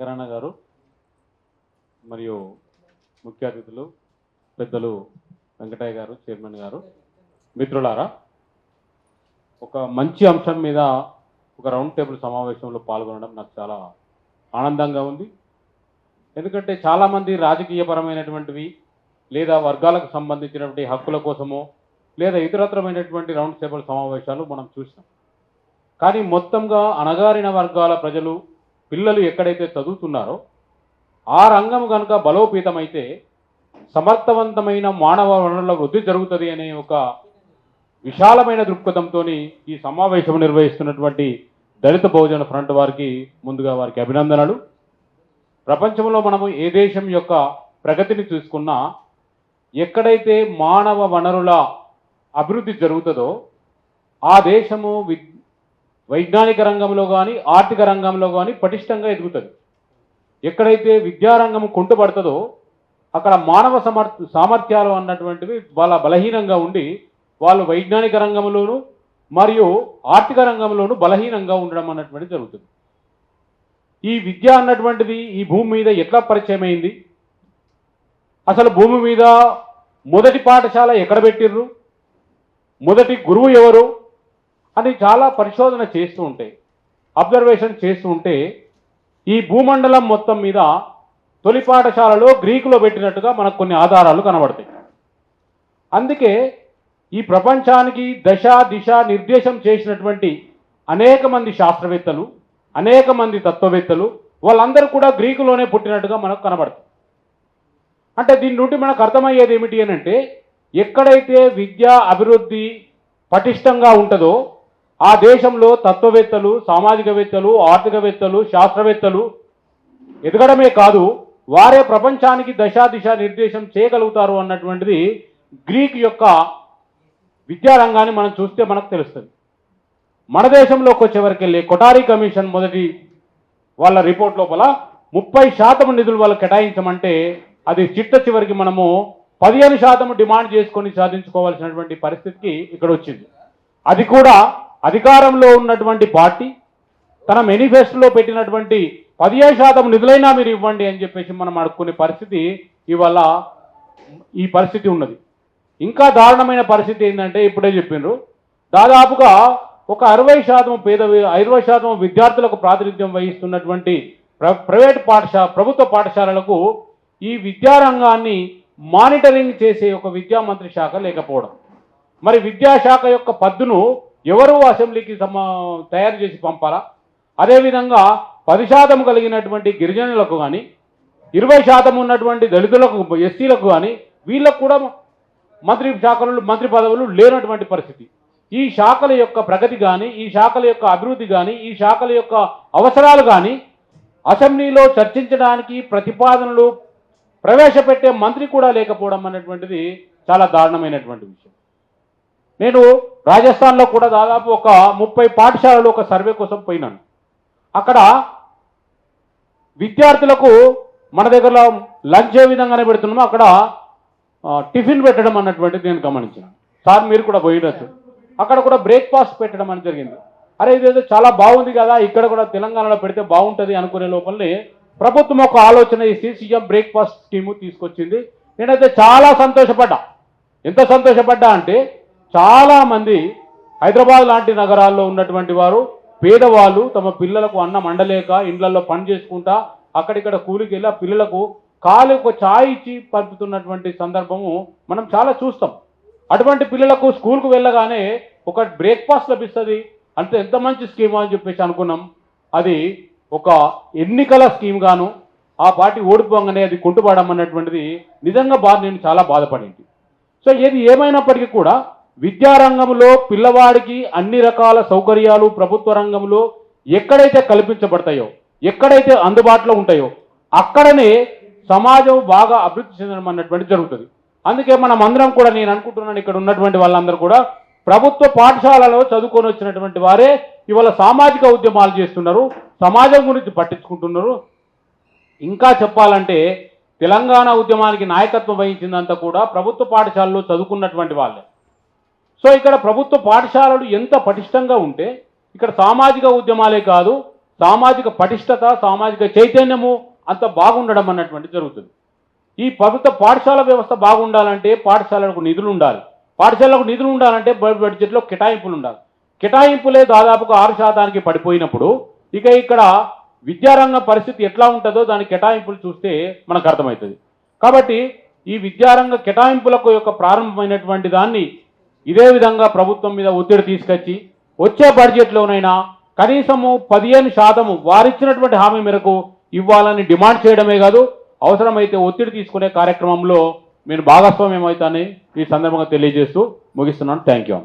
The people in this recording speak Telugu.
శంకరన్న గారు మరియు ముఖ్య అతిథులు పెద్దలు వెంకటయ్య గారు, చైర్మన్ గారు, మిత్రులారా, ఒక మంచి అంశం మీద ఒక రౌండ్ టేబుల్ సమావేశంలో పాల్గొనడం నాకు చాలా ఆనందంగా ఉంది. ఎందుకంటే చాలామంది రాజకీయపరమైనటువంటివి లేదా వర్గాలకు సంబంధించినటువంటి హక్కుల కోసమో లేదా ఇతరత్రమైనటువంటి రౌండ్ టేబుల్ సమావేశాలు మనం చూసినాం. కానీ మొత్తంగా అణగారిన వర్గాల ప్రజలు పిల్లలు ఎక్కడైతే చదువుతున్నారో ఆ రంగం కనుక బలోపేతమైతే సమర్థవంతమైన మానవ వనరుల వృద్ధి జరుగుతుంది అనే ఒక విశాలమైన దృక్పథంతో ఈ సమావేశం నిర్వహిస్తున్నటువంటి దళిత బహుజన ఫ్రంట్ వారికి ముందుగా వారికి అభినందనలు. ప్రపంచంలో మనము ఏ దేశం యొక్క ప్రగతిని చూసుకున్నా ఎక్కడైతే మానవ వనరుల అభివృద్ధి జరుగుతుందో ఆ దేశము వైజ్ఞానిక రంగంలో కానీ ఆర్థిక రంగంలో కానీ పటిష్టంగా ఎదుగుతుంది. ఎక్కడైతే విద్యారంగం కుంటుపడుతుందో అక్కడ మానవ సామర్థ్యాలు అన్నటువంటివి వాళ్ళ బలహీనంగా ఉండి వాళ్ళు వైజ్ఞానిక రంగంలోనూ మరియు ఆర్థిక రంగంలోనూ బలహీనంగా ఉండడం అన్నటువంటిది జరుగుతుంది. ఈ విద్య అన్నటువంటిది ఈ భూమి మీద ఎట్లా పరిచయం అయింది, అసలు భూమి మీద మొదటి పాఠశాల ఎక్కడ పెట్టిర్రు, మొదటి గురువు ఎవరు అని చాలా పరిశోధన చేస్తూ ఉంటే, అబ్జర్వేషన్ చేస్తూ ఉంటే ఈ భూమండలం మొత్తం మీద తొలి పాఠశాలలో గ్రీకులో పెట్టినట్టుగా మనకు కొన్ని ఆధారాలు కనబడతాయి. అందుకే ఈ ప్రపంచానికి దశ దిశ నిర్దేశం చేసినటువంటి అనేక మంది శాస్త్రవేత్తలు, అనేక మంది తత్వవేత్తలు వాళ్ళందరూ కూడా గ్రీకులోనే పుట్టినట్టుగా మనకు కనబడుతుంది. అంటే దీని నుండి మనకు అర్థమయ్యేది ఏమిటి అని అంటే, ఎక్కడైతే విద్యా అభివృద్ధి పటిష్టంగా ఉంటుందో ఆ దేశంలో తత్వవేత్తలు, సామాజికవేత్తలు, ఆర్థికవేత్తలు, శాస్త్రవేత్తలు ఎదగడమే కాదు వారే ప్రపంచానికి దశా దిశ నిర్దేశం చేయగలుగుతారు అన్నటువంటిది గ్రీక్ యొక్క విద్యారంగాన్ని మనం చూస్తే మనకు తెలుస్తుంది. మన దేశంలోకి వచ్చేవరకు వెళ్ళి కొటారి కమిషన్ మొదటి వాళ్ళ రిపోర్ట్ లోపల 30% నిధులు వాళ్ళు కేటాయించమంటే అది చిట్ట చివరికి మనము 15% డిమాండ్ చేసుకొని సాధించుకోవాల్సినటువంటి పరిస్థితికి ఇక్కడ వచ్చింది. అది కూడా అధికారంలో ఉన్నటువంటి పార్టీ తన మేనిఫెస్టోలో పెట్టినటువంటి 15% నిధులైనా మీరు ఇవ్వండి అని చెప్పేసి మనం అడుక్కునే పరిస్థితి ఇవాళ ఈ పరిస్థితి ఉన్నది. ఇంకా దారుణమైన పరిస్థితి ఏంటంటే, ఇప్పుడే చెప్పిండ్రు, దాదాపుగా ఒక 60% విద్యార్థులకు ప్రాతినిధ్యం వహిస్తున్నటువంటి ప్రభుత్వ పాఠశాలలకు ఈ విద్యారంగాన్ని మానిటరింగ్ చేసే ఒక విద్యామంత్రి శాఖ లేకపోవడం, మరి విద్యాశాఖ యొక్క పద్దును ఎవరు అసెంబ్లీకి తయారు చేసి పంపాలా? అదేవిధంగా 10% కలిగినటువంటి గిరిజనులకు కానీ 20% ఉన్నటువంటి దళితులకు, ఎస్సీలకు కానీ వీళ్ళకు కూడా మంత్రి పదవులు లేనటువంటి పరిస్థితి. ఈ శాఖల యొక్క ప్రగతి కానీ, ఈ శాఖల యొక్క అభివృద్ధి కానీ, ఈ శాఖల యొక్క అవసరాలు కానీ అసెంబ్లీలో చర్చించడానికి ప్రతిపాదనలు ప్రవేశపెట్టే మంత్రి కూడా లేకపోవడం అనేటువంటిది చాలా దారుణమైనటువంటి విషయం. నేను రాజస్థాన్లో కూడా దాదాపు ఒక 30 పాఠశాలలో ఒక సర్వే కోసం పోయినాను. అక్కడ విద్యార్థులకు మన దగ్గర లంచ్ ఏ విధంగానే పెడుతున్నామో అక్కడ టిఫిన్ పెట్టడం అన్నటువంటిది నేను గమనించాను. సార్ మీరు కూడా పోయినచ్చు, అక్కడ కూడా బ్రేక్ఫాస్ట్ పెట్టడం అని జరిగింది. అరే ఇదేదో చాలా బాగుంది కదా, ఇక్కడ కూడా తెలంగాణలో పెడితే బాగుంటుంది అనుకునే లోపలనే ప్రభుత్వం ఒక ఆలోచన చేసి సీఎం బ్రేక్ఫాస్ట్ స్కీము తీసుకొచ్చింది. నేనైతే చాలా సంతోషపడ్డా. ఎంత సంతోషపడ్డా అంటే, చాలామంది హైదరాబాద్ లాంటి నగరాల్లో ఉన్నటువంటి వారు పేదవాళ్ళు తమ పిల్లలకు అన్నం వండలేక ఇండ్లలో పని చేసుకుంటా అక్కడిక్కడ కూలికి వెళ్ళి ఆ పిల్లలకు కాలు ఒక ఛాయ్ ఇచ్చి పంపుతున్నటువంటి సందర్భము మనం చాలా చూస్తాం. అటువంటి పిల్లలకు స్కూల్కు వెళ్ళగానే ఒక బ్రేక్ఫాస్ట్ లభిస్తుంది అంటే ఎంత మంచి స్కీమ్ అని చెప్పేసి అనుకున్నాం. అది ఒక ఎన్నికల స్కీమ్ గాను ఆ పార్టీ ఓడిపోగానే అది కుంటుపడడం అన్నటువంటిది నిజంగా నేను చాలా బాధపడింది. సో ఏది ఏమైనప్పటికీ కూడా విద్యారంగంలో పిల్లవాడికి అన్ని రకాల సౌకర్యాలు ప్రభుత్వ రంగంలో ఎక్కడైతే కల్పించబడతాయో, ఎక్కడైతే అందుబాటులో ఉంటాయో అక్కడనే సమాజం బాగా అభివృద్ధి చెందడం అన్నటువంటి జరుగుతుంది. అందుకే మనం అందరం కూడా, నేను అనుకుంటున్నాను ఇక్కడ ఉన్నటువంటి వాళ్ళందరూ కూడా ప్రభుత్వ పాఠశాలలో చదువుకొని వచ్చినటువంటి వారే ఇవాళ సామాజిక ఉద్యమాలు చేస్తున్నారు, సమాజం గురించి పట్టించుకుంటున్నారు. ఇంకా చెప్పాలంటే తెలంగాణ ఉద్యమానికి నాయకత్వం వహించిందంతా కూడా ప్రభుత్వ పాఠశాలలో చదువుకున్నటువంటి వాళ్ళే. సో ఇక్కడ ప్రభుత్వ పాఠశాలలు ఎంత పటిష్టంగా ఉంటే ఇక్కడ సామాజిక ఉద్యమాలే కాదు సామాజిక పటిష్టత, సామాజిక చైతన్యము అంత బాగుండడం అన్నటువంటి జరుగుతుంది. ఈ ప్రభుత్వ పాఠశాల వ్యవస్థ బాగుండాలంటే పాఠశాలలకు నిధులు ఉండాలి. పాఠశాలకు నిధులు ఉండాలంటే బడ్జెట్లో కేటాయింపులు ఉండాలి. కేటాయింపులే దాదాపుగా 6% పడిపోయినప్పుడు ఇక ఇక్కడ విద్యారంగ పరిస్థితి ఎట్లా ఉంటుందో దాని కేటాయింపులు చూస్తే మనకు అర్థమవుతుంది. కాబట్టి ఈ విద్యారంగ కేటాయింపులకు యొక్క ప్రారంభమైనటువంటి దాన్ని ఇదే విధంగా ప్రభుత్వం మీద ఒత్తిడి తీసుకొచ్చి వచ్చే బడ్జెట్లోనైనా కనీసము 15% వారిచ్చినటువంటి హామీ మేరకు ఇవ్వాలని డిమాండ్ చేయడమే కాదు, అవసరమైతే ఒత్తిడి తీసుకునే కార్యక్రమంలో నేను భాగస్వామ్యం అవుతానని ఈ సందర్భంగా తెలియజేస్తూ ముగిస్తున్నాను. Thank you.